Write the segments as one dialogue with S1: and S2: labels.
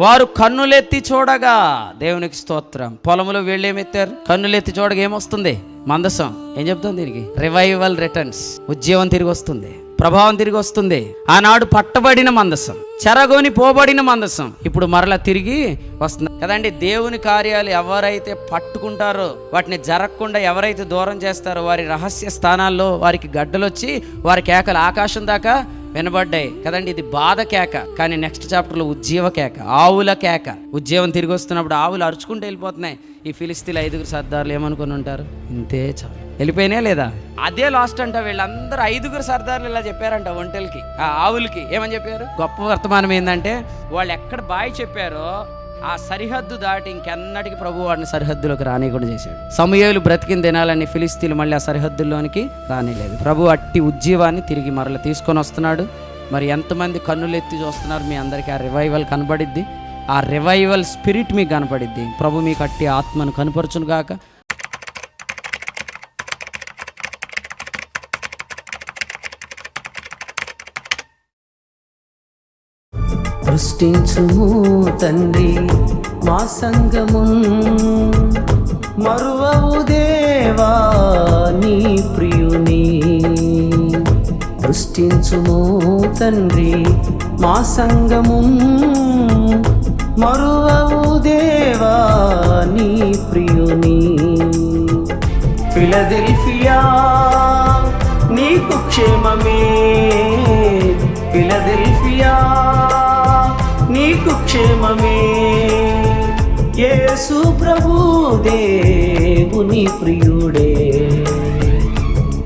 S1: వారు కన్నులెత్తి చూడగా, దేవునికి స్తోత్రం. పొలంలో వీళ్ళు ఏమెత్తారు? కన్నులెత్తి చూడగా ఏమొస్తుంది? మందసం. ఏం చెప్తుంది దీనికి? Revival returns. ఉజ్జీవం తిరిగి వస్తుంది, ప్రభావం తిరిగి వస్తుంది. ఆనాడు పట్టబడిన మందసం, చెరగొని పోబడిన మందసం ఇప్పుడు మరలా తిరిగి వస్తుంది కదండి. దేవుని కార్యాలు ఎవరైతే పట్టుకుంటారో, వాటిని జరగకుండా ఎవరైతే దూరం చేస్తారో, వారి రహస్య స్థానాల్లో వారికి గడ్డలొచ్చి వారి కేకలు ఆకాశం దాకా వినబడ్డాయి కదండి. ఇది బాధ కేక, కానీ నెక్స్ట్ చాప్టర్లో ఉజ్జీవ కేక, ఆవుల కేక. ఉజ్జీవం తిరిగి వస్తున్నప్పుడు ఆవులు అరుచుకుంటూ వెళ్ళిపోతున్నాయి. ఈ ఫిలిస్తీన్లు 5 సర్దార్లు ఏమనుకుని ఉంటారు? ఇంతే చాలు, వెళ్ళిపోయినా లేదా? అదే లాస్ట్ అంట. వీళ్ళందరూ 5 సర్దార్లు ఇలా చెప్పారంట ఒంటెలకి, ఆ ఆవులకి. ఏమని చెప్పారు? గొప్ప వర్తమానం ఏంటంటే, వాళ్ళు ఎక్కడ బాయ్ చెప్పారో ఆ సరిహద్దు దాటి ఇంకెన్నటికి ప్రభు వాడిని సరిహద్దులోకి రానియకుండా చేశాడు. సమూయేలు బ్రతికిన దినాలన్నీ ఫిలిస్తీన్లు మళ్ళీ ఆ సరిహద్దుల్లోనికి రానిలేదు. ప్రభు అట్టి ఉజ్జీవాన్ని తిరిగి మరల తీసుకొని వస్తున్నాడు. మరి ఎంతమంది కన్నులు ఎత్తి చూస్తున్నారు? మీ అందరికీ ఆ రివైవల్ కనబడిద్ది, ఆ రివైవల్ స్పిరిట్ మీకు కనపడిద్ది. ప్రభు మీకు అట్టి ఆత్మను కనపరచును గాక.
S2: సృష్టించుము తండ్రి మా సంగమున్, మరువవు దేవా నీ ప్రియుని. సృష్టించుము తండ్రి మా సంగమున్, మరువవు దేవా నీ ప్రియుని. ఫిలదెల్ఫియా నీకు క్షేమమే, ఫిలదెల్ఫియా నీకు క్షేమమే. యేసు ప్రభు దేవుని ప్రియుడే,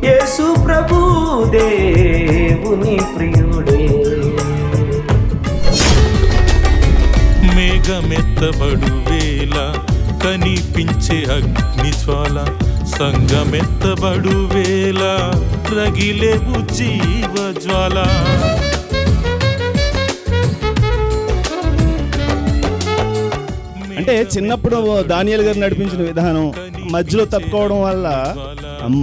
S2: యేసు ప్రభు దేవుని ప్రియుడే.
S3: మేఘమెత్తబడు వేళ కనిపించే అగ్ని జ్వాల, సంగమెత్తబడు వేళ రగిలేవు జీవ జ్వాల.
S4: అంటే చిన్నప్పుడు దానియేలు గారు నడిపించిన విధానం మధ్యలో తప్పుకోవడం వల్ల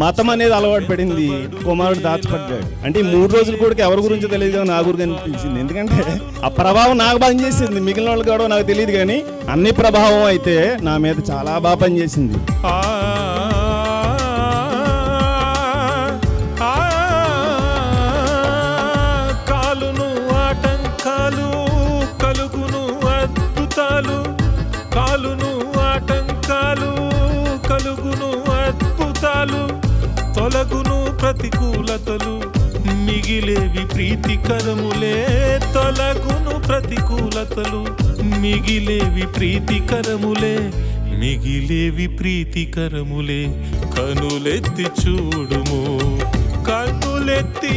S4: మతం అనేది అలవాటు పడింది. కుమారుడు దాచిపడ్డాడు. అంటే ఈ 3 రోజులు కూడా ఎవరి గురించో తెలియదు కానీ నా గురించి అనిపించింది. ఎందుకంటే ఆ ప్రభావం నాకు పనిచేసింది, మిగిలిన వాళ్ళు కూడా నాకు తెలియదు. కానీ అన్ని ప్రభావం అయితే నా మీద చాలా బాగా పనిచేసింది.
S3: కాలును ఆటంకాలు కలుగును అద్భుతాలు, కాలును ఆటంకాలు కలుగును అద్భుతాలు, తొలగును ప్రతికూలతలు మిగిలేవి ప్రీతికరములే. తొలగును ప్రతికూలతలు మిగిలేవి ప్రీతికరములే, మిగిలేవి ప్రీతికరములే. కనులెత్తి చూడుము, కనులెత్తి